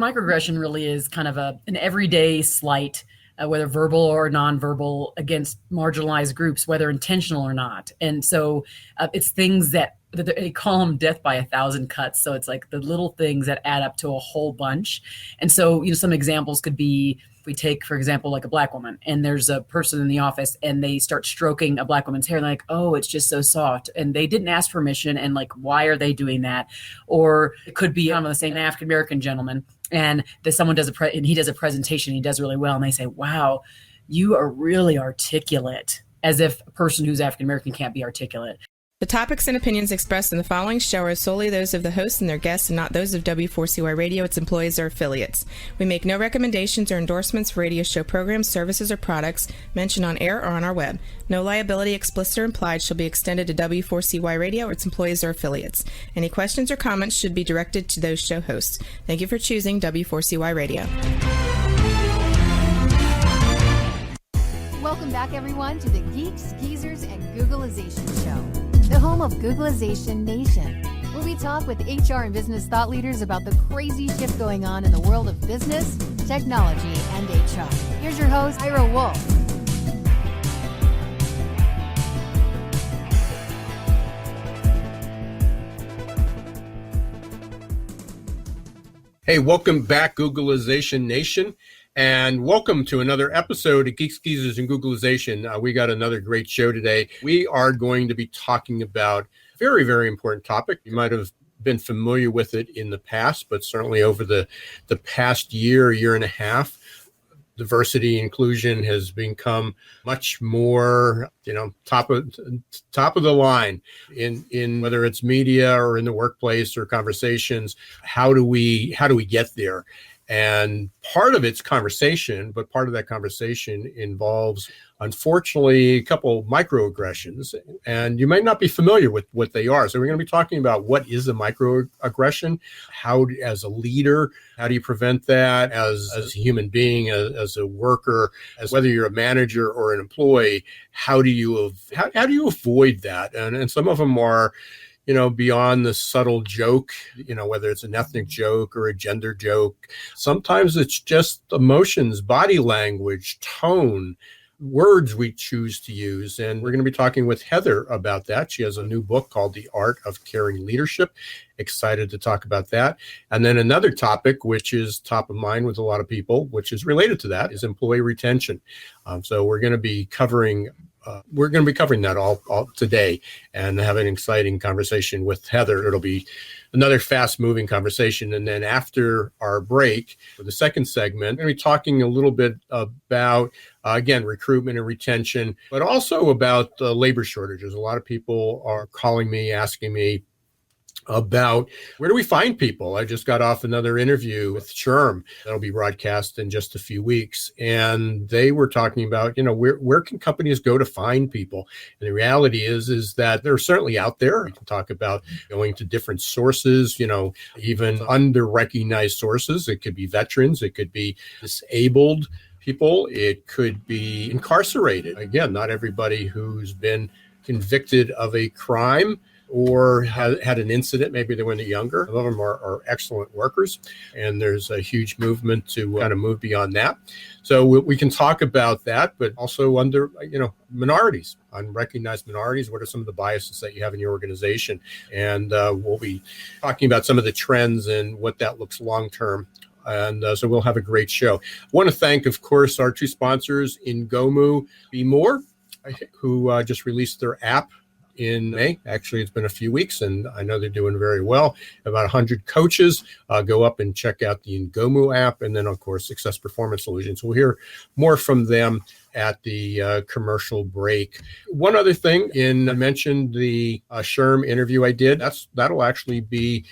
Microaggression really is kind of an everyday slight, whether verbal or nonverbal, against marginalized groups, whether intentional or not. And so it's things that they call them death by 1,000 cuts. So it's like the little things that add up to a whole bunch. And so, some examples could be, if we take, for example, like a Black woman, and there's a person in the office and they start stroking a Black woman's hair, and they're like, oh, it's just so soft. And they didn't ask permission. And like, why are they doing that? Or it could be, I'm going to say, an African-American gentleman, and that someone does and he does a presentation, he does really well. And they say, wow, you are really articulate, as if a person who's African-American can't be articulate. The topics and opinions expressed in the following show are solely those of the hosts and their guests and not those of W4CY Radio, its employees, or affiliates. We make no recommendations or endorsements for radio show programs, services, or products mentioned on air or on our web. No liability, explicit or implied, shall be extended to W4CY Radio or its employees or affiliates. Any questions or comments should be directed to those show hosts. Thank you for choosing W4CY Radio. Welcome back, everyone, to the Geeks, Geezers, and Googleization Show, the home of Googleization Nation, where we talk with HR and business thought leaders about the crazy shift going on in the world of business, technology, and HR. Here's your host, Ira Wolf. Hey, welcome back, Googleization Nation. And welcome to another episode of Geeks, Geezers, and Googleization. We got another great show today. We are going to be talking about a very, very important topic. You might have been familiar with it in the past, but certainly over the past year and a half, diversity inclusion has become much more, top of the line in whether it's media or in the workplace or conversations. How do we get there? And part of it's conversation, but part of that conversation involves, unfortunately, a couple of microaggressions. And you might not be familiar with what they are. So we're going to be talking about what is a microaggression, how, as a leader, how do you prevent that as a human being, as a worker, as whether you're a manager or an employee, how do you avoid that? And some of them are, beyond the subtle joke, whether it's an ethnic joke or a gender joke. Sometimes it's just emotions, body language, tone, words we choose to use. And we're going to be talking with Heather about that. She has a new book called The Art of Caring Leadership. Excited to talk about that. And then another topic, which is top of mind with a lot of people, which is related to that, is employee retention. So we're going to be covering that all today and have an exciting conversation with Heather. It'll be another fast-moving conversation. And then after our break, for the second segment, we're going to be talking a little bit about, again, recruitment and retention, but also about labor shortages. A lot of people are calling me, asking me about where do we find people. I just got off another interview with SHRM that'll be broadcast in just a few weeks. And they were talking about, where can companies go to find people? And the reality is that they're certainly out there. We can talk about going to different sources, even under-recognized sources. It could be veterans. It could be disabled people. It could be incarcerated. Again, not everybody who's been convicted of a crime or had an incident, maybe they when they're younger. Some of them are excellent workers, and there's a huge movement to kind of move beyond that. So we can talk about that, but also under, minorities, unrecognized minorities. What are some of the biases that you have in your organization? And we'll be talking about some of the trends and what that looks long-term. And so we'll have a great show. I want to thank, of course, our two sponsors, Ngomu Be More, who just released their app in May. Actually, it's been a few weeks, and I know they're doing very well. About 100 coaches. Go up and check out the Ngomu app, and then, of course, Success Performance Solutions. We'll hear more from them at the commercial break. One other thing, I mentioned the SHRM interview I did. That'll actually be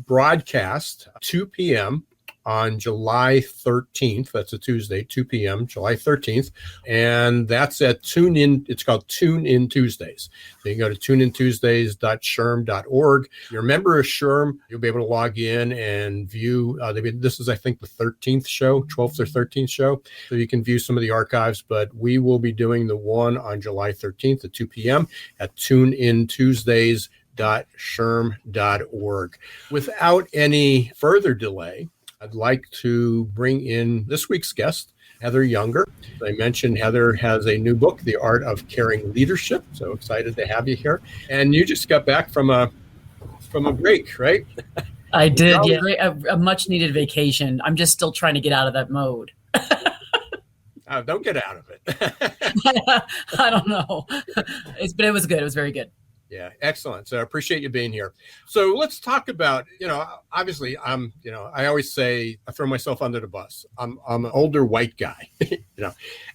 broadcast 2 p.m. on July 13th. That's a Tuesday, 2 p.m., July 13th. And that's at TuneIn. It's called Tune In Tuesdays. So you can go to tuneintuesdays.shrm.org. If you're a member of SHRM, you'll be able to log in and view. This is, I think, the 13th show, 12th or 13th show. So you can view some of the archives. But we will be doing the one on July 13th at 2 p.m. at tuneintuesdays.shrm.org. Without any further delay, I'd like to bring in this week's guest, Heather Younger. As I mentioned, Heather has a new book, The Art of Caring Leadership. So excited to have you here. And you just got back from a break, right? I did, yeah. A much needed vacation. I'm just still trying to get out of that mode. Don't get out of it. I don't know. But it was good. It was very good. Yeah, excellent. So I appreciate you being here. So let's talk about, obviously I always say I throw myself under the bus. I'm an older white guy,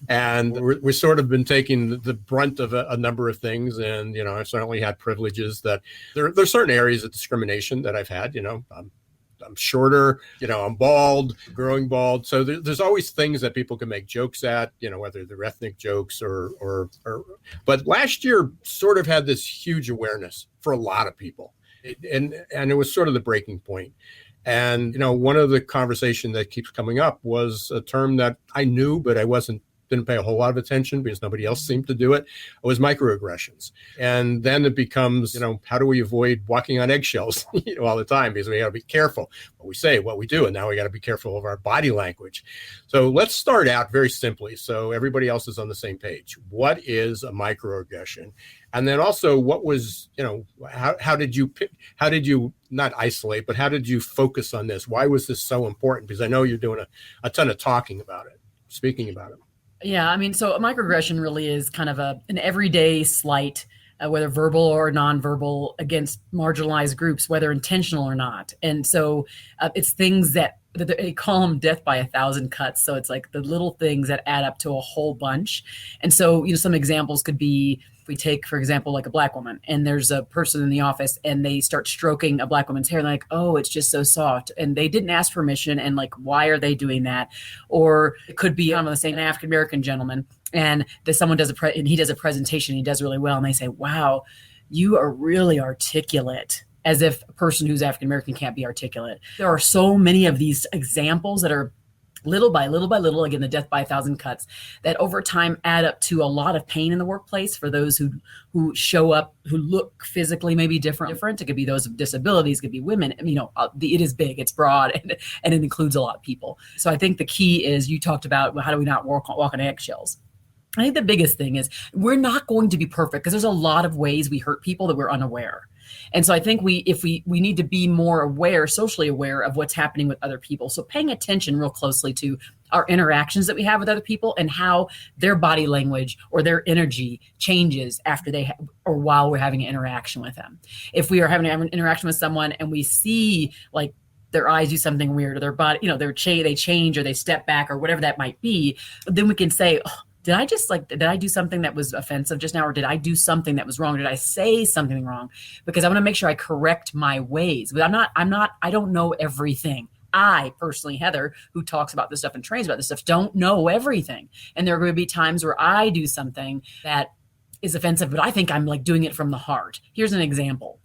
and we've sort of been taking the brunt of a number of things. And, I've certainly had privileges that there's certain areas of discrimination that I've had, I'm shorter, I'm bald, growing bald. So there's always things that people can make jokes at, whether they're ethnic jokes but last year sort of had this huge awareness for a lot of people. And it was sort of the breaking point. And, one of the conversation that keeps coming up was a term that I knew, but I didn't pay a whole lot of attention because nobody else seemed to do it. It was microaggressions. And then it becomes, how do we avoid walking on eggshells all the time? Because we got to be careful what we say, what we do. And now we got to be careful of our body language. So let's start out very simply so everybody else is on the same page. What is a microaggression? And then also what was, how did you not isolate, but how did you focus on this? Why was this so important? Because I know you're doing a ton of talking about it, speaking about it. Yeah, so a microaggression really is kind of an everyday slight, whether verbal or nonverbal, against marginalized groups, whether intentional or not. And so it's things that they call them death by 1,000 cuts. So it's like the little things that add up to a whole bunch. And so, some examples could be, if we take, for example, like a Black woman, and there's a person in the office and they start stroking a Black woman's hair, and they're like, oh, it's just so soft. And they didn't ask permission. And like, why are they doing that? Or it could be, I'm going to say, an African-American gentleman, and someone does and he does a presentation, he does really well. And they say, wow, you are really articulate. As if a person who's African-American can't be articulate. There are so many of these examples that are little by little, again, the death by 1,000 cuts, that over time add up to a lot of pain in the workplace for those who show up, who look physically maybe different. It could be those with disabilities, it could be women. It is big, it's broad, and it includes a lot of people. So I think the key is, you talked about, how do we not walk on eggshells? I think the biggest thing is we're not going to be perfect, because there's a lot of ways we hurt people that we're unaware. And so I think we need to be more aware, socially aware of what's happening with other people. So paying attention real closely to our interactions that we have with other people and how their body language or their energy changes after or while we're having an interaction with them. If we are having an interaction with someone and we see like their eyes do something weird, or their body, they change or they step back or whatever that might be, then we can say, oh, did I do something that was offensive just now? Or did I do something that was wrong? Or did I say something wrong? Because I want to make sure I correct my ways. But I don't know everything. I personally, Heather, who talks about this stuff and trains about this stuff, don't know everything. And there are going to be times where I do something that is offensive, but I think I'm like doing it from the heart. Here's an example.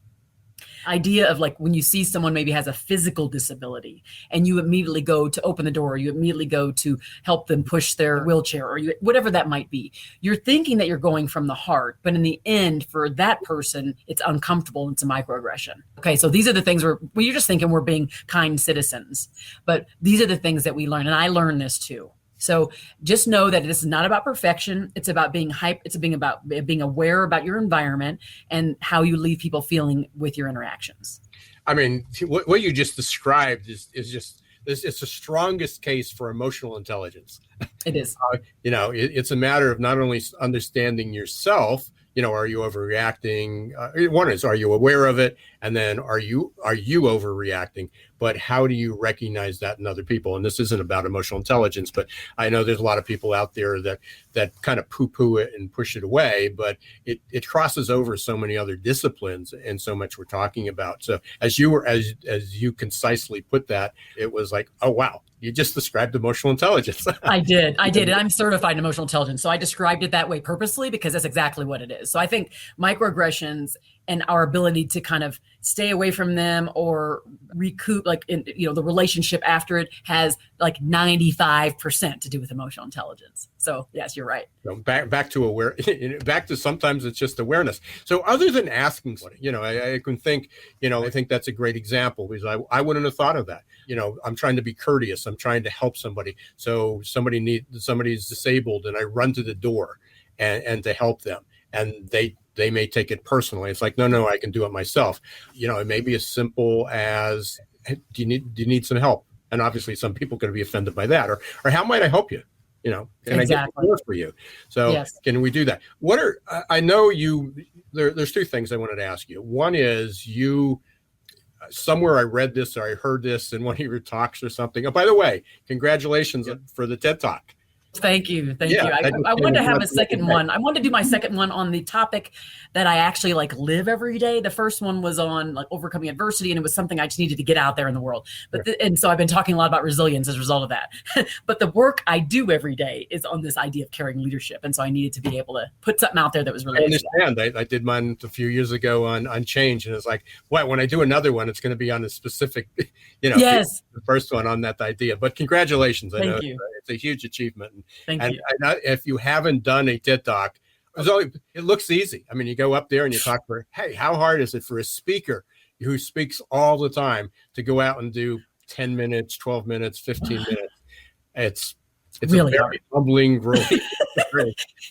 Idea of like when you see someone maybe has a physical disability and you immediately go to open the door, or you immediately go to help them push their wheelchair, or whatever that might be. You're thinking that you're going from the heart, but in the end, for that person, it's uncomfortable and it's a microaggression. Okay, so these are the things where you're just thinking we're being kind citizens, but these are the things that we learn, and I learned this too. So just know that this is not about perfection. It's about being hype. It's about being aware about your environment and how you leave people feeling with your interactions. What you just described is just, it's the strongest case for emotional intelligence. It is. It's a matter of not only understanding yourself, are you overreacting? One is, are you aware of it? And then are you overreacting? But how do you recognize that in other people? And this isn't about emotional intelligence, but I know there's a lot of people out there that kind of poo-poo it and push it away, but it crosses over so many other disciplines and so much we're talking about. So as you concisely put that, it was like, oh, wow, you just described emotional intelligence. I did. And I'm certified in emotional intelligence. So I described it that way purposely because that's exactly what it is. So I think microaggressions and our ability to kind of stay away from them or recoup, like, the relationship after it has like 95% to do with emotional intelligence. So yes, you're right. So back to back to sometimes it's just awareness. So other than asking, I can think, I think that's a great example, because I wouldn't have thought of that. I'm trying to be courteous. I'm trying to help somebody. So somebody's disabled, and I run to the door and to help them, and they may take it personally. It's like, no, I can do it myself. It may be as simple as, hey, do you need some help? And obviously some people could be offended by that, or how might I help you? Can exactly. I get more for you? So yes. Can we do that? I know there's two things I wanted to ask you. One is somewhere I read this or I heard this in one of your talks or something. Oh, by the way, congratulations for the TED Talk. Thank you. I wanted to have a second one. I wanted to do my second one on the topic that I actually live every day. The first one was on overcoming adversity, and it was something I just needed to get out there in the world. And so I've been talking a lot about resilience as a result of that. But the work I do every day is on this idea of caring leadership, and so I needed to be able to put something out there that was related. I understand. I did mine a few years ago on change, and it's like, when I do another one, it's going to be on a specific, yes, the first one on that idea. But congratulations! Thank you. It's a huge achievement. Thank you. And if you haven't done a TED Talk, it looks easy. I mean, you go up there and you talk hey, how hard is it for a speaker who speaks all the time to go out and do 10 minutes, 12 minutes, 15 minutes? It's really a very humbling role.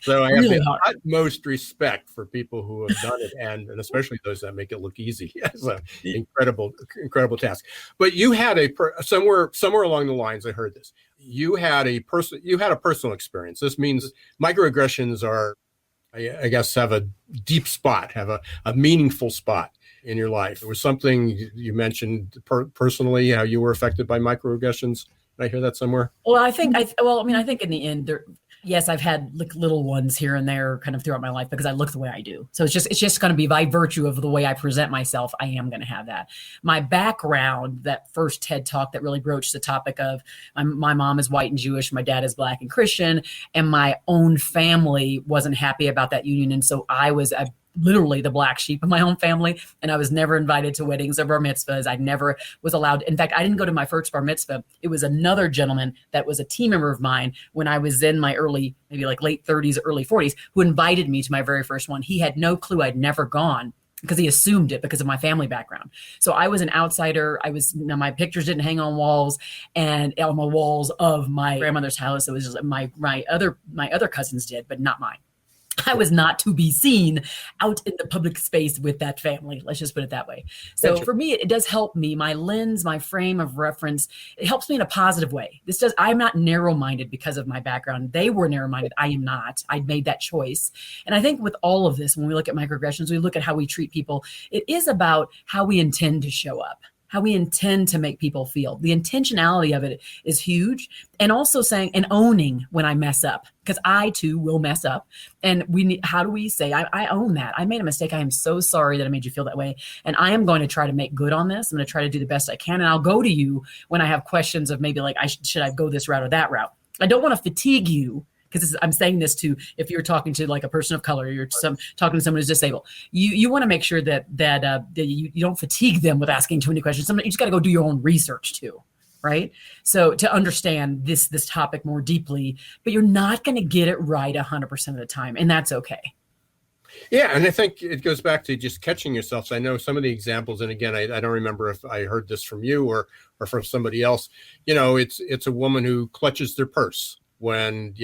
So I have really the hard. utmost respect for people who have done it, and especially those that make it look easy. It's an incredible task. But you had somewhere along the lines, I heard this. You had a personal experience. This means microaggressions are, I guess, have a deep spot, have a meaningful spot in your life. There was something you mentioned personally, how you were affected by microaggressions. Did I hear that somewhere? Well, I think in the end, yes, I've had little ones here and there kind of throughout my life because I look the way I do. So it's just going to be by virtue of the way I present myself, I am going to have that. My background, that first TED Talk that really broached the topic of my mom is white and Jewish, my dad is Black and Christian, and my own family wasn't happy about that union. And so I was literally the black sheep of my own family. And I was never invited to weddings or bar mitzvahs. I never was allowed. In fact, I didn't go to my first bar mitzvah. It was another gentleman that was a team member of mine when I was in my late 30s, early 40s, who invited me to my very first one. He had no clue I'd never gone because he assumed it because of my family background. So I was an outsider. My pictures didn't hang on walls and on the walls of my grandmother's house. It was just my other cousins did, but not mine. I was not to be seen out in the public space with that family. Let's just put it that way. So for me, it does help me. My lens, my frame of reference, it helps me in a positive way. I'm not narrow-minded because of my background. They were narrow-minded. I am not. I made that choice. And I think with all of this, when we look at microaggressions, we look at how we treat people. It is about how we intend to show up, how we intend to make people feel. The intentionality of it is huge. And also saying and owning when I mess up, because I too will mess up. And how do we say, I own that. I made a mistake. I am so sorry that I made you feel that way. And I am going to try to make good on this. I'm going to try to do the best I can. And I'll go to you when I have questions of maybe should I go this route or that route? I don't want to fatigue you. Because I'm saying this to, if you're talking to a person of color, you're talking to someone who's disabled, you want to make sure that you don't fatigue them with asking too many questions. You just got to go do your own research too, right? So to understand this topic more deeply, but you're not going to get it right 100% of the time, and that's okay. Yeah, and I think it goes back to just catching yourself. So I know some of the examples, and again, I don't remember if I heard this from you or from somebody else. It's a woman who clutches their purse when,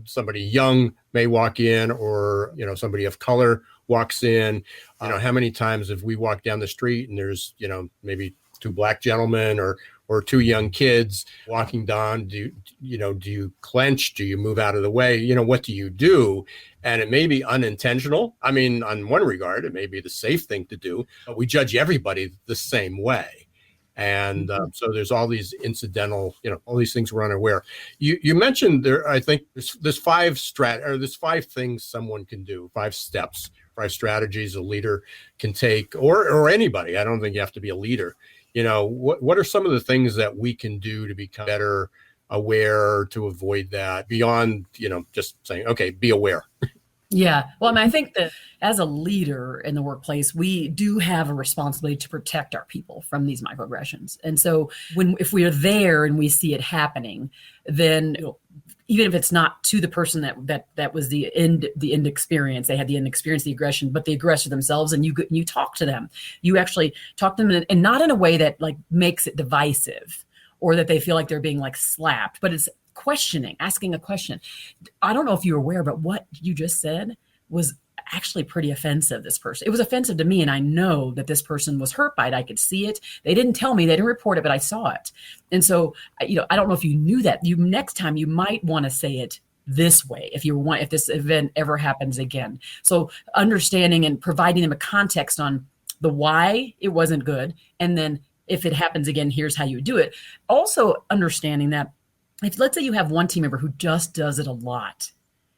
somebody young may walk in, or, somebody of color walks in. How many times have we walked down the street and there's, maybe two black gentlemen or two young kids walking down? Do you clench? Do you move out of the way? What do you do? And it may be unintentional. I mean, on one regard, it may be the safe thing to do, but we judge everybody the same way. And so there's all these incidental, all these things we're unaware. You mentioned there, I think there's five things someone can do, 5 steps, 5 strategies a leader can take, or anybody. I don't think you have to be a leader. What are some of the things that we can do to become better aware, to avoid that, beyond, just saying, okay, be aware? Yeah. Well, I think that as a leader in the workplace, we do have a responsibility to protect our people from these microaggressions. And so if we are there and we see it happening, then even if it's not to the person that was the end experience, they had the end experience, the aggression, but the aggressor themselves, and you talk to them, you actually talk to them, and not in a way that like makes it divisive or that they feel like they're being like slapped, but it's questioning, asking a question. I don't know if you're aware, but what you just said was actually pretty offensive. This person, it was offensive to me, and I know that this person was hurt by it. I could see it. They didn't tell me, they didn't report it, but I saw it. And so, I don't know if you knew that. Next time you might want to say it this way if this event ever happens again. So understanding and providing them a context on the why it wasn't good, and then if it happens again, here's how you do it. Also understanding that if, let's say, you have one team member who just does it a lot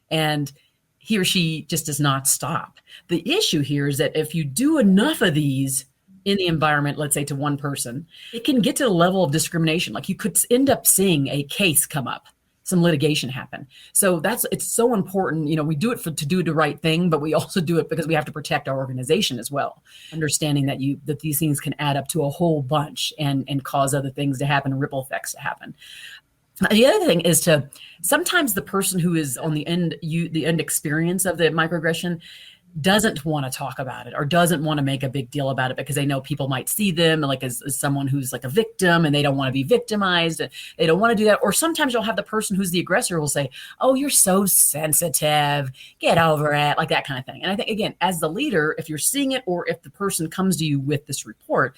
and he or she just does not stop. The issue here is that if you do enough of these in the environment, let's say to one person, it can get to the level of discrimination. Like you could end up seeing a case come up, some litigation happen. So it's so important. We do it to do the right thing, but we also do it because we have to protect our organization as well. Understanding that these things can add up to a whole bunch and cause other things to happen, ripple effects to happen. The other thing is sometimes the person who is on the end experience of the microaggression doesn't want to talk about it or doesn't want to make a big deal about it because they know people might see them like as someone who's like a victim, and they don't want to be victimized. They don't want to do that. Or sometimes you'll have the person who's the aggressor will say, "Oh, you're so sensitive. Get over it," like that kind of thing. And I think, again, as the leader, if you're seeing it or if the person comes to you with this report,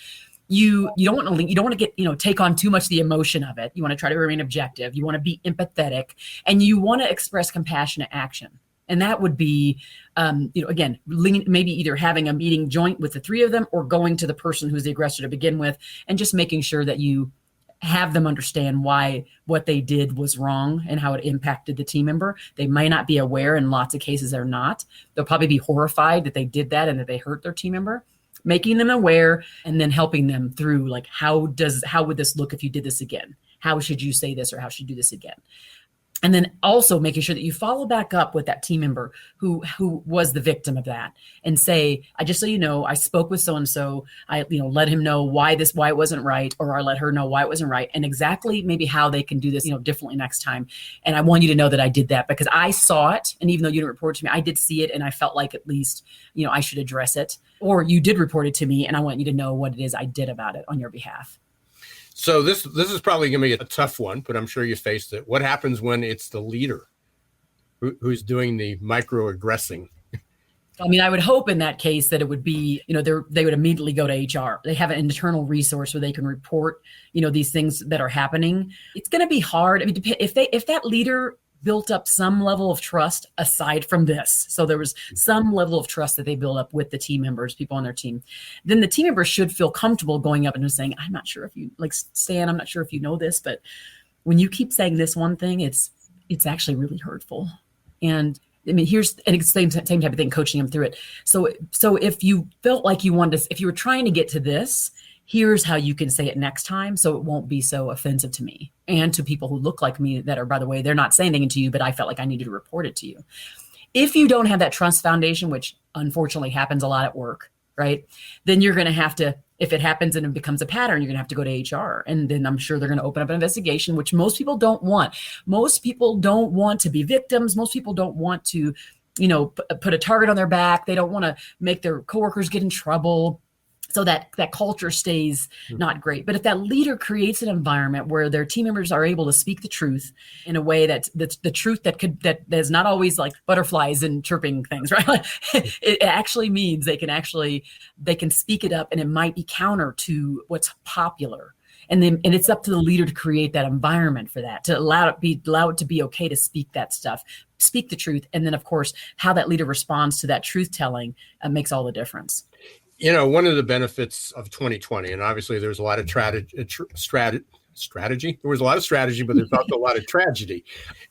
you don't want to get, take on too much the emotion of it. You want to try to remain objective. You want to be empathetic, and you want to express compassionate action. And that would be, again, maybe either having a meeting joint with the three of them or going to the person who's the aggressor to begin with, and just making sure that you have them understand why what they did was wrong and how it impacted the team member. They might not be aware. In lots of cases, they're not. They'll probably be horrified that they did that and that they hurt their team member. Making them aware and then helping them through, like, how would this look if you did this again? How should you say this, or how should you do this again? And then also making sure that you follow back up with that team member who was the victim of that, and say, just so you know, I spoke with so-and-so. I let him know why it wasn't right, or I let her know why it wasn't right, and exactly maybe how they can do this, differently next time. And I want you to know that I did that because I saw it. And even though you didn't report it to me, I did see it. And I felt like at least, I should address it. Or you did report it to me, and I want you to know what it is I did about it on your behalf. So this is probably going to be a tough one, but I'm sure you faced it. What happens when it's the leader who's doing the microaggressing? I would hope in that case that it would be, they would immediately go to HR. They have an internal resource where they can report, these things that are happening. It's going to be hard. If that leader built up some level of trust aside from this, so there was some level of trust that they built up with the team members, people on their team, then the team members should feel comfortable going up and just saying, "I'm not sure if you, like, Stan, I'm not sure if you know this, but when you keep saying this one thing, it's actually really hurtful." And here's the same type of thing, coaching them through it. So if you felt like you wanted to, if you were trying to get to this, here's how you can say it next time so it won't be so offensive to me and to people who look like me that are, by the way, they're not saying anything to you, but I felt like I needed to report it to you. If you don't have that trust foundation, which unfortunately happens a lot at work, right, then you're going to have to, if it happens and it becomes a pattern, you're going to have to go to HR. And then I'm sure they're going to open up an investigation, which most people don't want. Most people don't want to be victims. Most people don't want to, put a target on their back. They don't want to make their coworkers get in trouble. So that culture stays not great. But if that leader creates an environment where their team members are able to speak the truth in a way that's the truth that is not always like butterflies and chirping things, right? It actually means they can speak it up, and it might be counter to what's popular. And it's up to the leader to create that environment for that, to allow it to be okay to speak that stuff, speak the truth. And then, of course, how that leader responds to that truth telling makes all the difference. One of the benefits of 2020, and obviously there's a lot of strategy. There was a lot of strategy, but there's also a lot of tragedy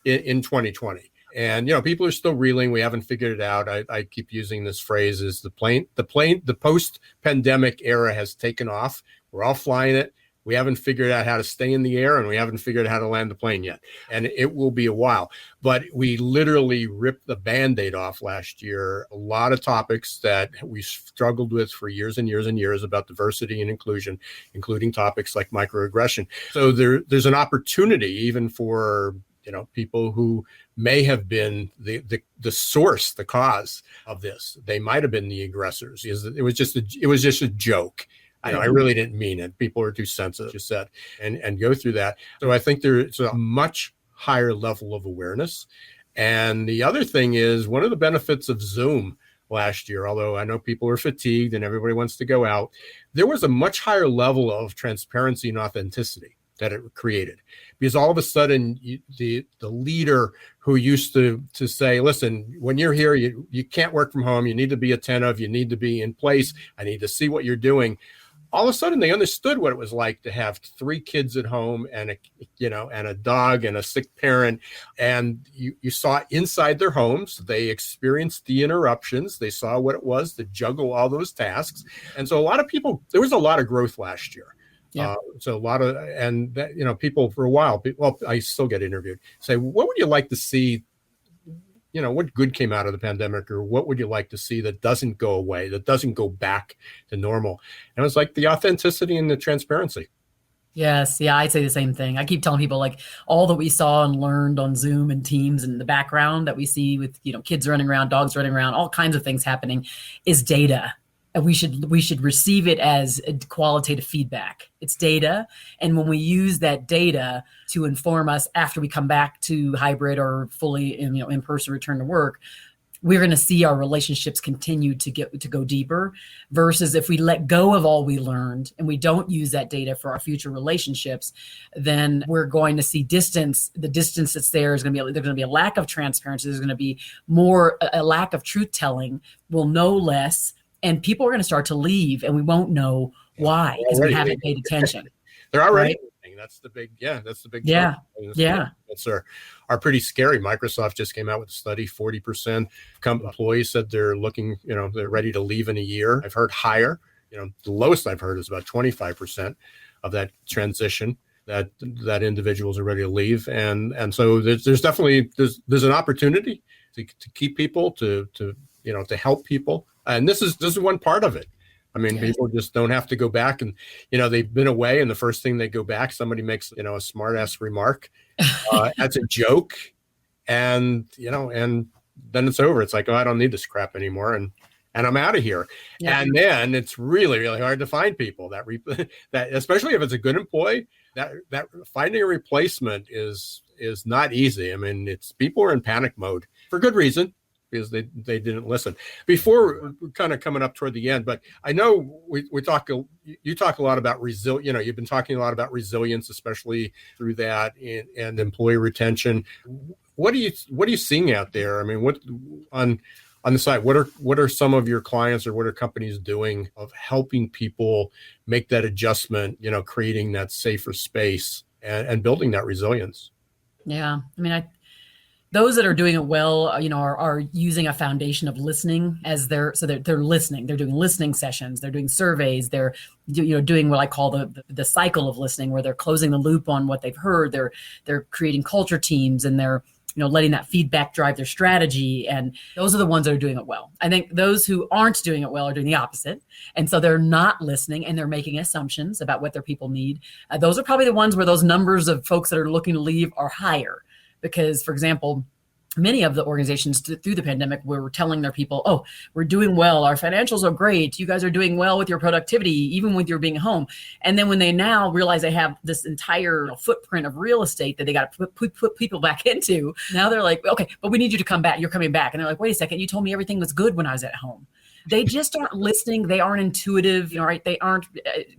in 2020. And, people are still reeling. We haven't figured it out. I keep using this phrase: is the post-pandemic era has taken off. We're all flying it. We haven't figured out how to stay in the air, and we haven't figured out how to land the plane yet. And it will be a while. But we literally ripped the Band-Aid off last year. A lot of topics that we struggled with for years and years and years about diversity and inclusion, including topics like microaggression. So there's an opportunity even for people who may have been the source, the cause of this. They might have been the aggressors. It was just a joke. I really didn't mean it. People are too sensitive, you said, and go through that. So I think there's a much higher level of awareness. And the other thing is, one of the benefits of Zoom last year, although I know people are fatigued and everybody wants to go out, there was a much higher level of transparency and authenticity that it created. Because all of a sudden, the leader who used to say, listen, when you're here, you can't work from home, you need to be attentive, you need to be in place, I need to see what you're doing. All of a sudden, they understood what it was like to have 3 kids at home and a dog and a sick parent. And you saw inside their homes, they experienced the interruptions. They saw what it was to juggle all those tasks. And so a lot of people, there was a lot of growth last year. Yeah. So a lot of, and that, people for a while, I still get interviewed, say, what would you like to see? What good came out of the pandemic, or what would you like to see that doesn't go away, that doesn't go back to normal? And it's like the authenticity and the transparency. Yes. Yeah. I'd say the same thing. I keep telling people, like, all that we saw and learned on Zoom and Teams and the background that we see with, kids running around, dogs running around, all kinds of things happening is data. And we should receive it as a qualitative feedback. It's data. And when we use that data to inform us after we come back to hybrid or fully in-person return to work, we're going to see our relationships continue to go deeper, versus if we let go of all we learned and we don't use that data for our future relationships, then we're going to see distance. The distance that's there's going to be a lack of transparency. There's going to be a lack of truth telling. We'll know less. And people are going to start to leave, and we won't know why, because we haven't paid attention. They're already leaving. That's the big yeah. That's are pretty scary. Microsoft just came out with a study. 40% employees said they're looking, they're ready to leave in a year. I've heard higher. The lowest I've heard is about 25% of that transition that individuals are ready to leave. And so there's definitely there's an opportunity to keep people, to help people. And this is one part of it. I mean, people just don't have to go back, and they've been away, and the first thing they go back, somebody makes a smart ass remark. That's a joke, and and then it's over. It's like, oh, I don't need this crap anymore, and I'm out of here. Yeah. And then it's really, really hard to find people that especially if it's a good employee, that finding a replacement is not easy. I mean, people are in panic mode for good reason, because they didn't listen. Before, we're kind of coming up toward the end, but I know you talk a lot about you've been talking a lot about resilience, especially through that and employee retention. What are you seeing out there? I mean, what on the side, what are some of your clients, or what are companies doing of helping people make that adjustment, creating that safer space and building that resilience? Yeah. I mean, those that are doing it well, are using a foundation of listening as they're listening. They're doing listening sessions. They're doing surveys. They're, doing what I call the cycle of listening, where they're closing the loop on what they've heard. They're creating culture teams, and they're, letting that feedback drive their strategy. And those are the ones that are doing it well. I think those who aren't doing it well are doing the opposite. And so they're not listening, and they're making assumptions about what their people need. Those are probably the ones where those numbers of folks that are looking to leave are higher. Because, for example, many of the organizations through the pandemic were telling their people, oh, we're doing well. Our financials are great. You guys are doing well with your productivity, even with your being home. And then when they now realize they have this entire footprint of real estate that they got to put people back into, now they're like, okay, but we need you to come back. You're coming back. And they're like, wait a second, you told me everything was good when I was at home. They just aren't listening. They aren't intuitive, right? They aren't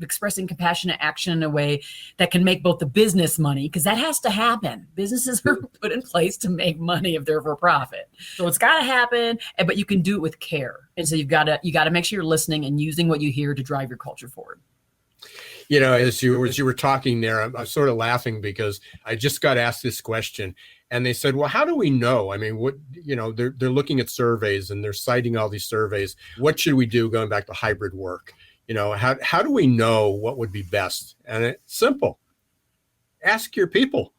expressing compassionate action in a way that can make both the business money, because that has to happen. Businesses are put in place to make money if they're for profit. So it's got to happen, but you can do it with care. And so you got to make sure you're listening and using what you hear to drive your culture forward. As you were talking there, I'm sort of laughing because I just got asked this question, and they said, well, how do we know? I mean, they're looking at surveys, and they're citing all these surveys. What should we do going back to hybrid work? How do we know what would be best? And it's simple. Ask your people.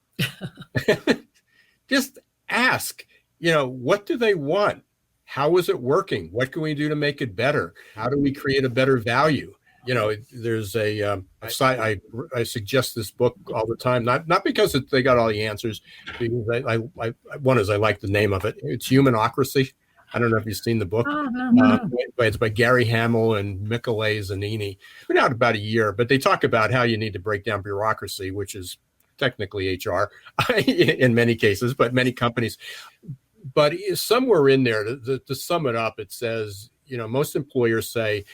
Just ask, what do they want? How is it working? What can we do to make it better? How do we create a better value? There's a site, I suggest this book all the time, not because they got all the answers, because one is I like the name of it. It's Humanocracy. I don't know if you've seen the book. Oh, no. But it's by Gary Hamel and Michele Zanini. It's been out about a year, but they talk about how you need to break down bureaucracy, which is technically HR in many cases, but many companies. But somewhere in there, to sum it up, it says, most employers say,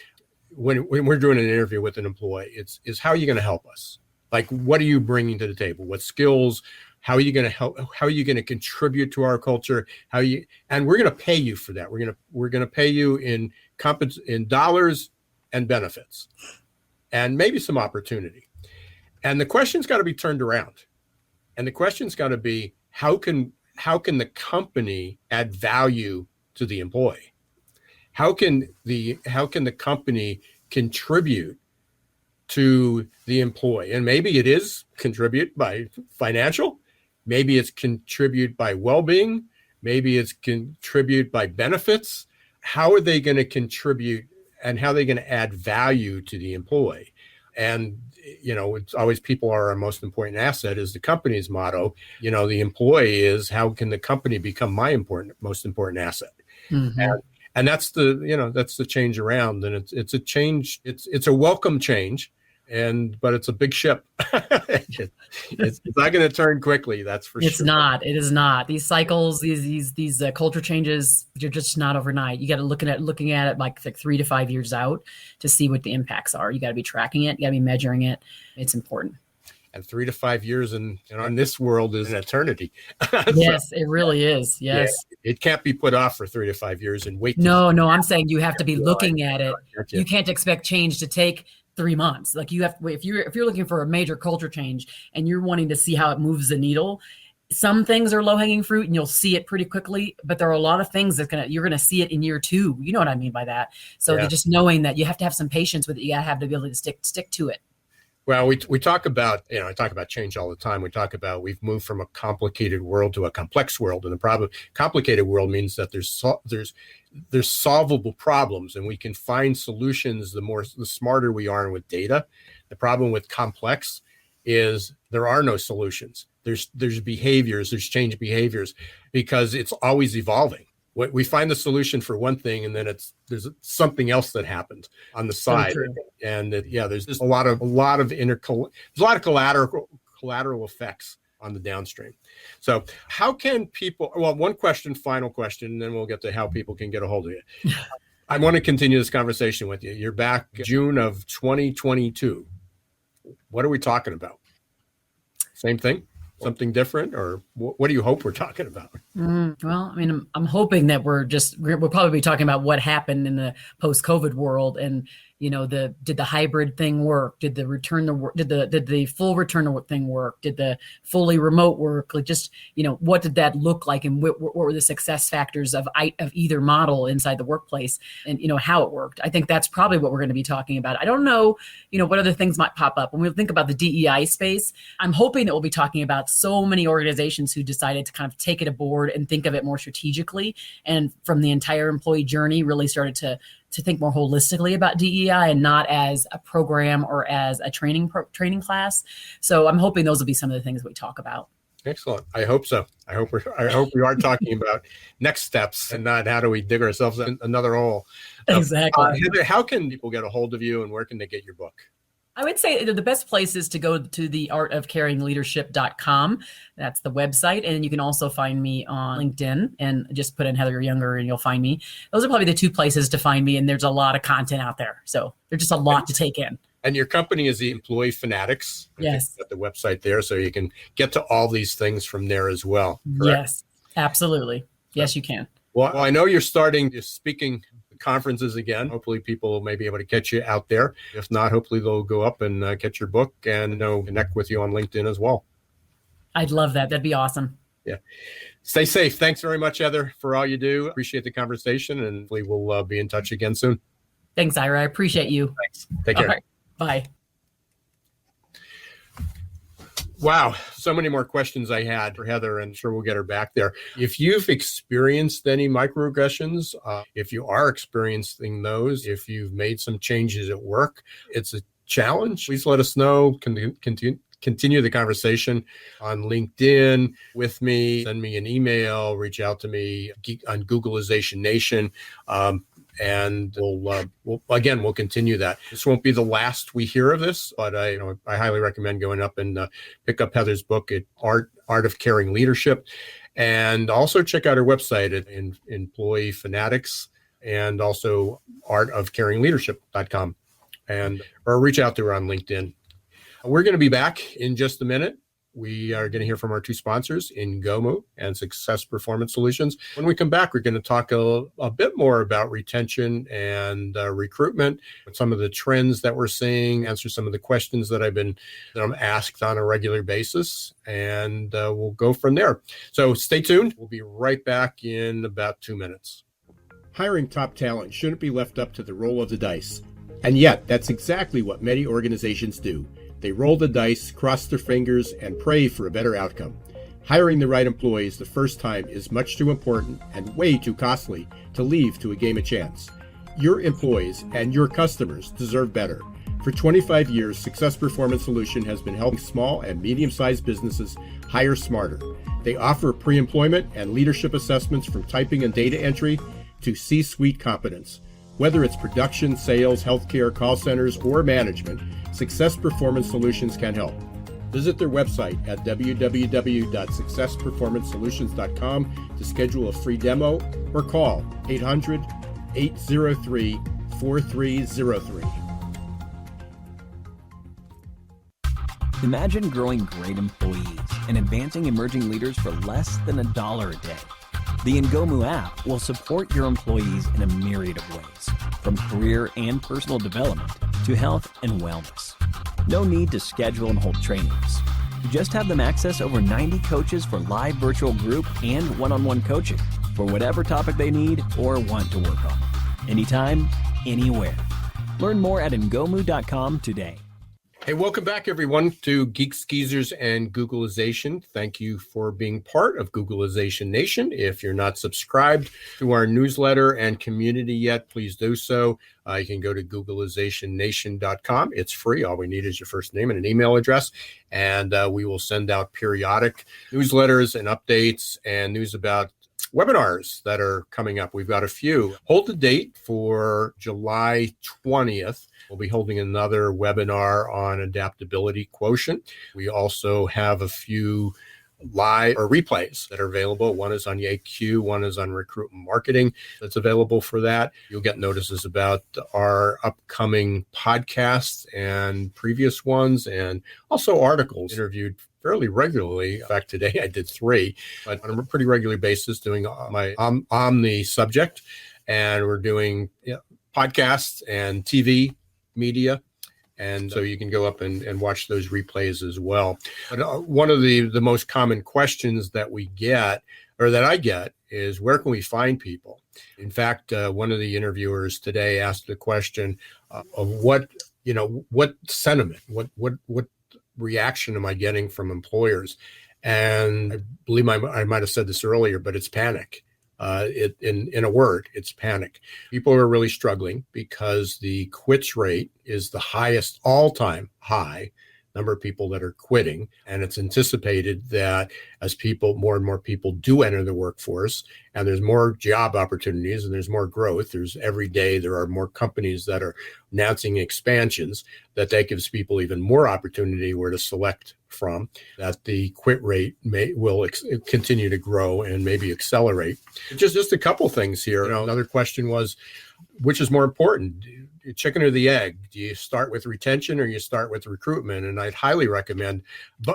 when we're doing an interview with an employee, is how are you going to help us? Like, what are you bringing to the table? What skills? How are you going to help? How are you going to contribute to our culture? And we're going to pay you for that. We're going to pay you in dollars and benefits, and maybe some opportunity. And the question's got to be turned around. And the question's got to be, how can the company add value to the employee? How can the company contribute to the employee? And maybe it is contribute by financial, maybe it's contribute by well-being, maybe it's contribute by benefits. How are they going to contribute, and how are they going to add value to the employee? And it's always people are our most important asset is the company's motto. The employee is, how can the company become my most important asset? Mm-hmm. And that's the change around. And it's a change. It's a welcome change, but it's a big ship. It's not going to turn quickly. That's for sure. It's not. It is not. These cycles, these culture changes, they're just not overnight. You got to looking at it like 3 to 5 years out to see what the impacts are. You got to be tracking it. You got to be measuring it. It's important. And 3 to 5 years in this world is an eternity. Yes, it really is. Yes. Yeah, it can't be put off for 3 to 5 years and wait. No, I'm saying you have to be looking at it. You can't expect change to take 3 months. Like, you have to, if you're looking for a major culture change and you're wanting to see how it moves the needle, some things are low-hanging fruit and you'll see it pretty quickly, but there are a lot of things you're going to see it in year 2. You know what I mean by that? So just knowing that you have to have some patience with it. You got to have the ability to stick to it. Well, we talk about, I talk about change all the time. We talk about we've moved from a complicated world to a complex world. And the complicated world means that there's solvable problems, and we can find solutions the smarter we are with data. The problem with complex is there are no solutions. There's behaviors, there's change behaviors, because it's always evolving. We find the solution for one thing, and then there's something else that happened on the side, and there's just a lot of collateral effects on the downstream. So how can people? Well, final question, and then we'll get to how people can get a hold of you. I want to continue this conversation with you. You're back June of 2022. What are we talking about? Same thing? Something different, or what do you hope we're talking about? Well, I mean, I'm hoping that we'll probably be talking about what happened in the post-COVID world, and did the hybrid thing work? Did the full return to work thing work? Did the fully remote work? Like, just what did that look like, and what were the success factors of either model inside the workplace, and how it worked? I think that's probably what we're going to be talking about. I don't know, what other things might pop up when we think about the DEI space. I'm hoping that we'll be talking about so many organizations who decided to kind of take it aboard and think of it more strategically, and from the entire employee journey really started to think more holistically about DEI and not as a program or as a training class. So I'm hoping those will be some of the things we talk about. Excellent. I hope so. I hope we are talking about next steps and not how do we dig ourselves in another hole. Exactly. Heather, how can people get a hold of you, and where can they get your book? I would say the best place is to go to theartofcaringleadership.com. That's the website. And you can also find me on LinkedIn, and just put in Heather Younger and you'll find me. Those are probably the 2 places to find me. And there's a lot of content out there. So there's just a lot to take in. And your company is the Employee Fanatix. Yes. You've got the website there, so you can get to all these things from there as well. Correct? Yes, absolutely. Yes, you can. Well, I know you're starting speaking conferences again. Hopefully people may be able to catch you out there. If not, hopefully they'll go up and catch your book and connect with you on LinkedIn as well. I'd love that. That'd be awesome. Yeah. Stay safe. Thanks very much, Heather, for all you do. Appreciate the conversation, and we will be in touch again soon. Thanks, Ira. I appreciate you. Thanks. Take care. All right. Bye. Wow. So many more questions I had for Heather, and sure we'll get her back there. If you've experienced any microaggressions, if you are experiencing those, if you've made some changes at work, it's a challenge. Please let us know. Continue the conversation on LinkedIn with me. Send me an email. Reach out to me on Googleization Nation. And we'll continue that. This won't be the last we hear of this, but I highly recommend going up and pick up Heather's book at Art of Caring Leadership, and also check out her website at Employee Fanatix, and also artofcaringleadership.com, or reach out to her on LinkedIn. We're going to be back in just a minute. We are going to hear from our two sponsors, Ngomu and Success Performance Solutions. When we come back, we're going to talk a bit more about retention and recruitment, some of the trends that we're seeing, answer some of the questions that I'm asked on a regular basis, and we'll go from there. So stay tuned. We'll be right back in about 2 minutes. Hiring top talent shouldn't be left up to the roll of the dice. And yet, that's exactly what many organizations do. They roll the dice, cross their fingers, and pray for a better outcome. Hiring the right employees the first time is much too important and way too costly to leave to a game of chance. Your employees and your customers deserve better. For 25 years, Success Performance Solution has been helping small and medium-sized businesses hire smarter. They offer pre-employment and leadership assessments from typing and data entry to C-suite competence. Whether it's production, sales, healthcare, call centers, or management, Success Performance Solutions can help. Visit their website at www.successperformancesolutions.com to schedule a free demo or call 800-803-4303. Imagine growing great employees and advancing emerging leaders for less than $1 a day. The Ngomu app will support your employees in a myriad of ways, from career and personal development to health and wellness. No need to schedule and hold trainings. You just have them access over 90 coaches for live virtual group and one-on-one coaching for whatever topic they need or want to work on. Anytime, anywhere. Learn more at ngomu.com today. Hey, welcome back, everyone, to Geeks, Geezers, and Googleization. Thank you for being part of Googleization Nation. If you're not subscribed to our newsletter and community yet, please do so. You can go to googleizationnation.com. It's free. All we need is your first name and an email address, and we will send out periodic newsletters and updates and news about webinars that are coming up. We've got a few. Hold the date for July 20th. We'll be holding another webinar on adaptability quotient. We also have a few live or replays that are available. One is on YAQ, one is on recruitment marketing that's available for that. You'll get notices about our upcoming podcasts and previous ones, and also articles interviewed fairly regularly. In fact, today I did 3, but on a pretty regular basis doing my on the subject, and we're doing podcasts and TV media. And so you can go up and watch those replays as well. But one of the most common questions that we get, or that I get, is where can we find people? In fact, one of the interviewers today asked the question of what sentiment, what reaction am I getting from employers? And I believe I might have said this earlier, but it's panic. In a word, it's panic. People are really struggling because the quits rate is the highest all-time high number of people that are quitting. And it's anticipated that as more and more people do enter the workforce, and there's more job opportunities and there's more growth, every day there are more companies that are announcing expansions, that gives people even more opportunity where to select from, that the quit rate will continue to grow and maybe accelerate. Just a couple things here. Another question was, which is more important, chicken or the egg? Do you start with retention or you start with recruitment? And I'd highly recommend,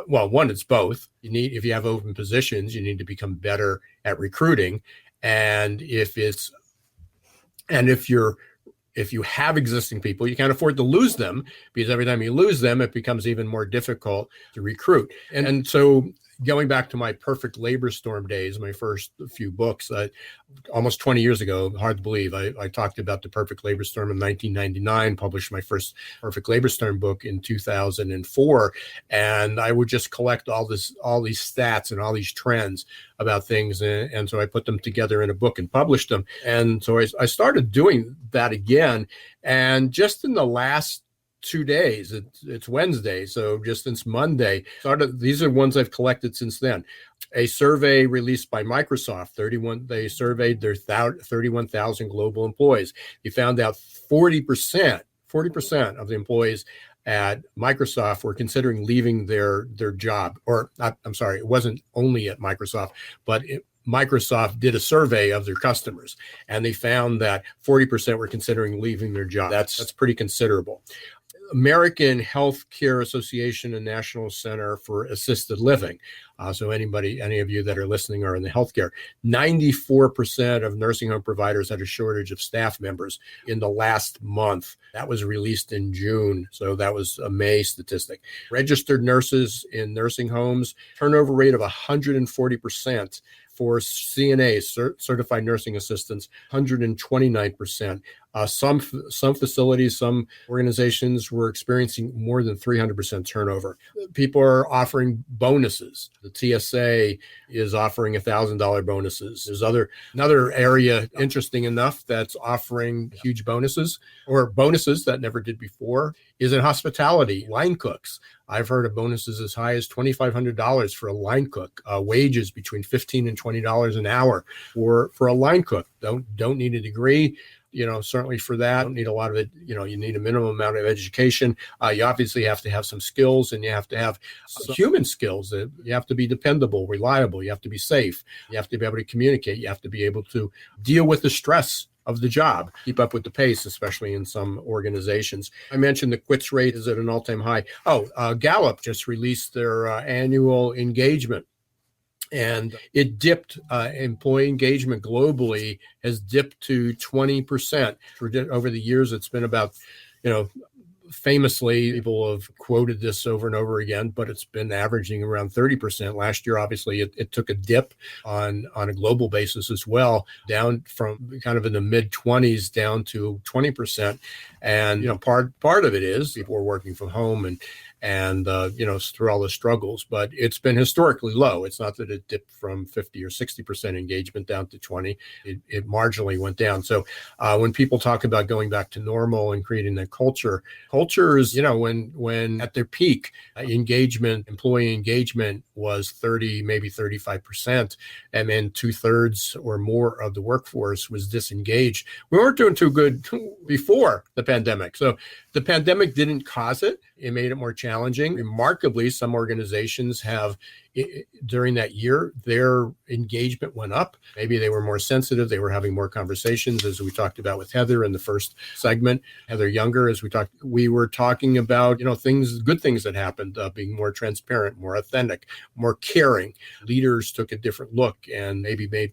one, it's both. If you have open positions, you need to become better at recruiting. And if you have existing people, you can't afford to lose them, because every time you lose them, it becomes even more difficult to recruit. And so going back to my perfect labor storm days, my first few books, almost 20 years ago, hard to believe, I talked about the perfect labor storm in 1999, published my first perfect labor storm book in 2004. And I would just collect all these stats and all these trends about things. And so I put them together in a book and published them. And so I started doing that again. And just in the last 2 days, it's Wednesday, so just since Monday, these are ones I've collected since then. A survey released by Microsoft, they surveyed their 31,000 global employees. They found out 40% of the employees at Microsoft were considering leaving their job. Or I'm sorry, it wasn't only at Microsoft, but Microsoft did a survey of their customers, and they found that 40% were considering leaving their job. That's pretty considerable. American Healthcare Association and National Center for Assisted Living. So any of you that are listening are in the healthcare, 94% of nursing home providers had a shortage of staff members in the last month. That was released in June. So that was a May statistic. Registered nurses in nursing homes, turnover rate of 140%. For CNAs, certified nursing assistants, 129%. Some facilities, some organizations were experiencing more than 300% turnover. People are offering bonuses. The TSA is offering $1,000 bonuses. There's another area, interesting enough, that's offering huge bonuses, or bonuses that never did before, is in hospitality, line cooks. I've heard of bonuses as high as $2,500 for a line cook, wages between $15 and $20 an hour for a line cook. Don't need a degree. Certainly for that, don't need a lot of it. You need a minimum amount of education. You obviously have to have some skills, and you have to have human skills. You have to be dependable, reliable. You have to be safe. You have to be able to communicate. You have to be able to deal with the stress of the job, keep up with the pace, especially in some organizations. I mentioned the quits rate is at an all-time high. Gallup just released their annual engagement. And it dipped, employee engagement globally has dipped to 20%. Over the years, it's been about, famously, people have quoted this over and over again, but it's been averaging around 30%. Last year, obviously, it took a dip on a global basis as well, down from kind of in the mid-20s down to 20%. And, part of it is people are working from home and through all the struggles, but it's been historically low. It's not that it dipped from 50 or 60% engagement down to 20. It marginally went down. So when people talk about going back to normal and creating that culture is, when at their peak, employee engagement was 30, maybe 35%, and then 2/3 or more of the workforce was disengaged. We weren't doing too good before the pandemic. So the pandemic didn't cause it. It made it more challenging. Remarkably, some organizations have, during that year, their engagement went up. Maybe they were more sensitive. They were having more conversations, as we talked about with Heather in the first segment. Heather Younger, we were talking about, good things that happened, being more transparent, more authentic, more caring. Leaders took a different look and maybe they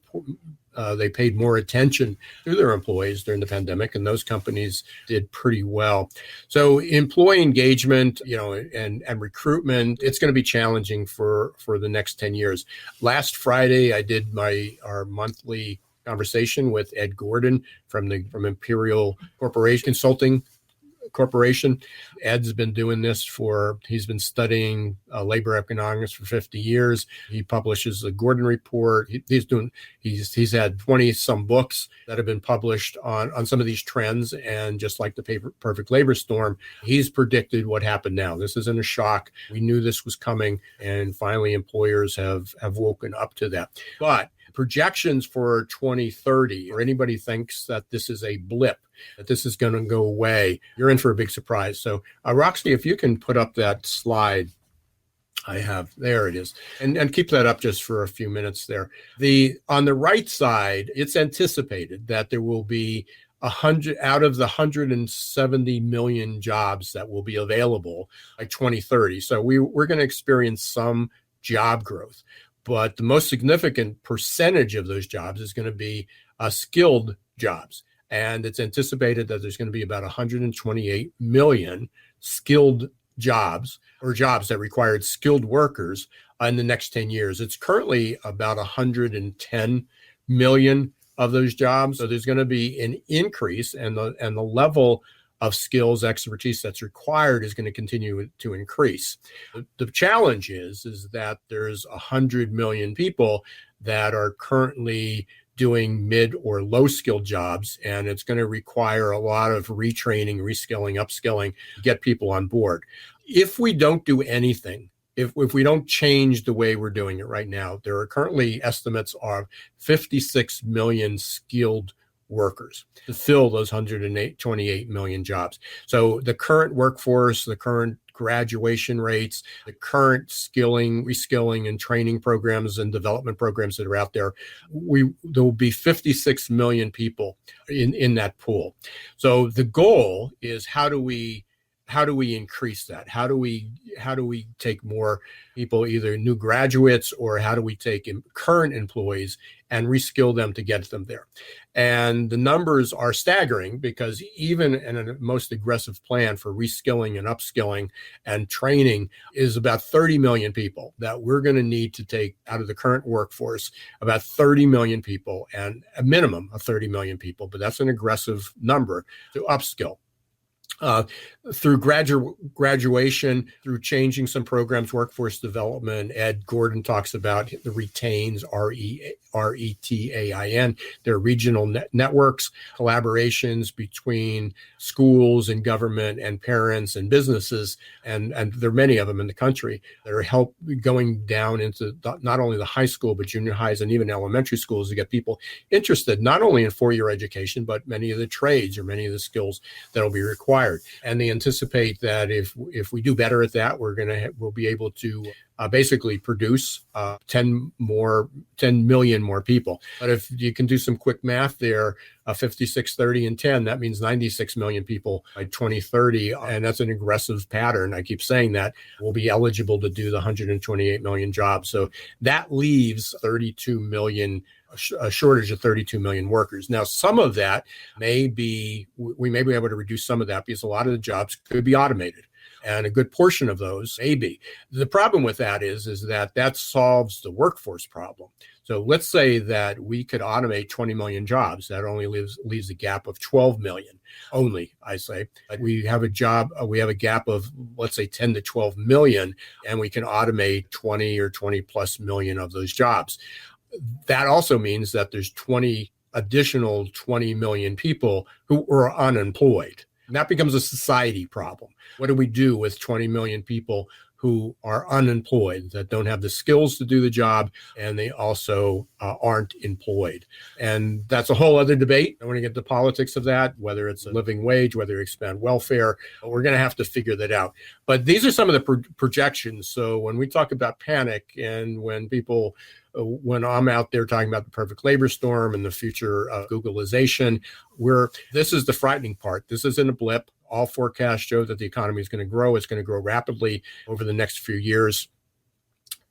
paid more attention to their employees during the pandemic, and those companies did pretty well. So employee engagement, and recruitment, it's going to be challenging for the next 10 years. Last Friday, I did our monthly conversation with Ed Gordon from Imperial Consulting Corporation. Ed's been doing this he's been studying labor economics for 50 years. He publishes the Gordon Report. He's had 20 some books that have been published on some of these trends. And just like the perfect labor storm, he's predicted what happened now. This isn't a shock. We knew this was coming, and finally employers have woken up to that. But projections for 2030, or anybody thinks that this is a blip, that this is going to go away, you're in for a big surprise. So, Roxy, if you can put up that slide there it is. And keep that up just for a few minutes there. On the right side, it's anticipated that there will be 100 out of the 170 million jobs that will be available by 2030. So we're going to experience some job growth. But the most significant percentage of those jobs is going to be skilled jobs. And it's anticipated that there's going to be about 128 million skilled jobs, or jobs that required skilled workers in the next 10 years. It's currently about 110 million of those jobs. So there's going to be an increase, and the level of skills, expertise that's required is going to continue to increase. The challenge is that there's 100 million people that are currently doing mid or low skilled jobs, and it's going to require a lot of retraining, reskilling, upskilling to get people on board. If we don't do anything, if we don't change the way we're doing it right now, there are currently estimates of 56 million skilled workers to fill those 128 million jobs. So the current workforce, the current graduation rates, the current skilling, reskilling, and training programs and development programs that are out there, there will be 56 million people in that pool. So the goal is how do we increase that? How do we take more people, either new graduates, or how do we take current employees and reskill them to get them there? And the numbers are staggering, because even in a most aggressive plan for reskilling and upskilling and training is about 30 million people that we're going to need to take out of the current workforce, about 30 million people, and a minimum of 30 million people, but that's an aggressive number to upskill. Through graduation, through changing some programs, workforce development. Ed Gordon talks about the retains, RETAIN. They're regional networks, collaborations between schools and government and parents and businesses, and there are many of them in the country that are going down into not only the high school, but junior highs and even elementary schools to get people interested, not only in four-year education, but many of the trades or many of the skills that will be required. And they anticipate that if we do better at that, we'll be able to basically produce 10 million more people. But if you can do some quick math there, 56, 30, and 10, that means 96 million people by 2030. And that's an aggressive pattern. I keep saying that will be eligible to do the 128 million jobs. So that leaves 32 million, a shortage of 32 million workers. Now, some of that we may be able to reduce some of that, because a lot of the jobs could be automated. And a good portion of those may be. The problem with that is that solves the workforce problem. So let's say that we could automate 20 million jobs. That only leaves a gap of 12 million only, I say. We have a gap of, let's say, 10 to 12 million, and we can automate 20 or 20 plus million of those jobs. That also means that there's 20 million people who are unemployed. And that becomes a society problem. What do we do with 20 million people who are unemployed, that don't have the skills to do the job, and they also aren't employed? And that's a whole other debate. I want to get the politics of that, whether it's a living wage, whether you expand welfare. But we're going to have to figure that out. But these are some of the projections. So when we talk about panic, and when I'm out there talking about the perfect labor storm and the future of Googleization, this is the frightening part. This isn't a blip. All forecasts show that the economy is going to grow. It's going to grow rapidly over the next few years,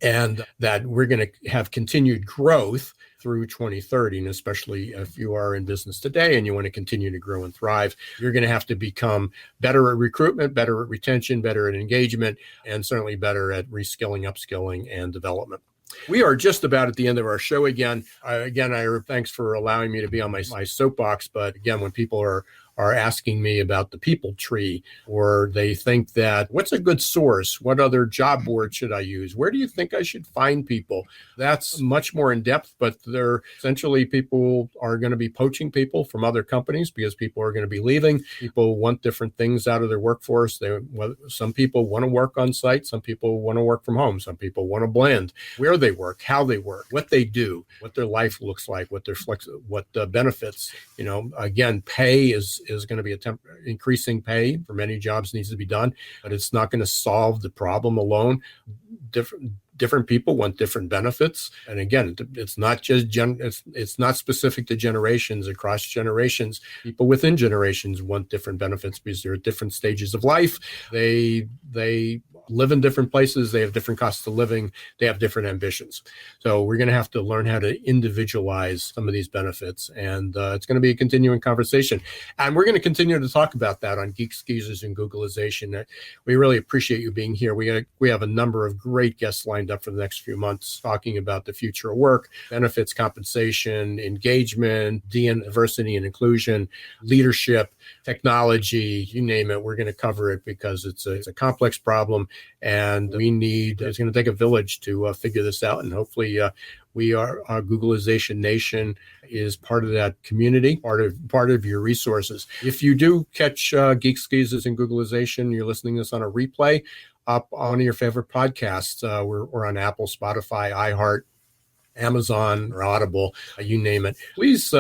and that we're going to have continued growth through 2030. And especially if you are in business today and you want to continue to grow and thrive, you're going to have to become better at recruitment, better at retention, better at engagement, and certainly better at reskilling, upskilling, and development. We are just about at the end of our show again. Thanks for allowing me to be on my soapbox. But again, when people are asking me about the people tree, or they think that, what's a good source? What other job board should I use? Where do you think I should find people? That's much more in depth, but essentially people are going to be poaching people from other companies, because people are going to be leaving. People want different things out of their workforce. Some people want to work on site. Some people want to work from home. Some people want to blend where they work, how they work, what they do, what their life looks like, what the benefits. Again, pay is going to be increasing pay for many jobs needs to be done, but it's not going to solve the problem alone. Different people want different benefits. And again, it's not just it's not specific to generations. Across generations, people within generations want different benefits, because they're at different stages of life. They live in different places. They have different costs of living. They have different ambitions. So we're going to have to learn how to individualize some of these benefits. And it's going to be a continuing conversation. And we're going to continue to talk about that on Geeks, Geezers, and Googleization. We really appreciate you being here. We have a number of great guests lined up for the next few months talking about the future of work, benefits, compensation, engagement, diversity and inclusion, leadership, technology, you name it. We're going to cover it because it's a complex problem. And it's going to take a village to figure this out. And hopefully our Googleization Nation is part of that community, part of your resources. If you do catch Geeks, Geezers, and Googleization, you're listening to this on a replay, up on one of your favorite podcasts. We're on Apple, Spotify, iHeart, Amazon, or Audible, you name it. Please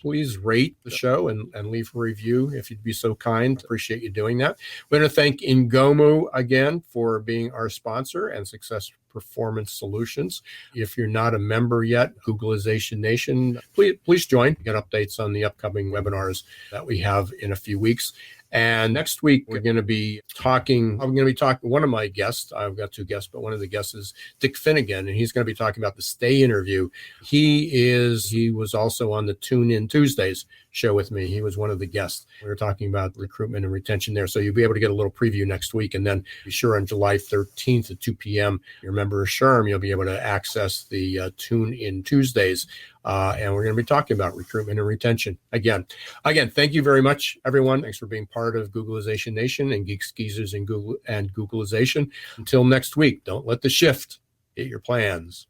please rate the show and leave a review if you'd be so kind. Appreciate you doing that. We're going to thank Ngomu again for being our sponsor and Success Performance Solutions. If you're not a member yet, Googleization Nation, please join. Get updates on the upcoming webinars that we have in a few weeks. And next week, I'm going to be talking, one of my guests, I've got two guests, but one of the guests is Dick Finnegan, and he's going to be talking about the Stay interview. He was also on the Tune In Tuesdays show with me. He was one of the guests. We were talking about recruitment and retention there. So you'll be able to get a little preview next week. And then be sure on July 13th at 2 p.m., your member of SHRM, you'll be able to access the Tune In Tuesdays. And we're going to be talking about recruitment and retention. Again, thank you very much, everyone. Thanks for being part of Googleization Nation and Geeks, Geezers, and Googleization. Until next week, don't let the shift hit your plans.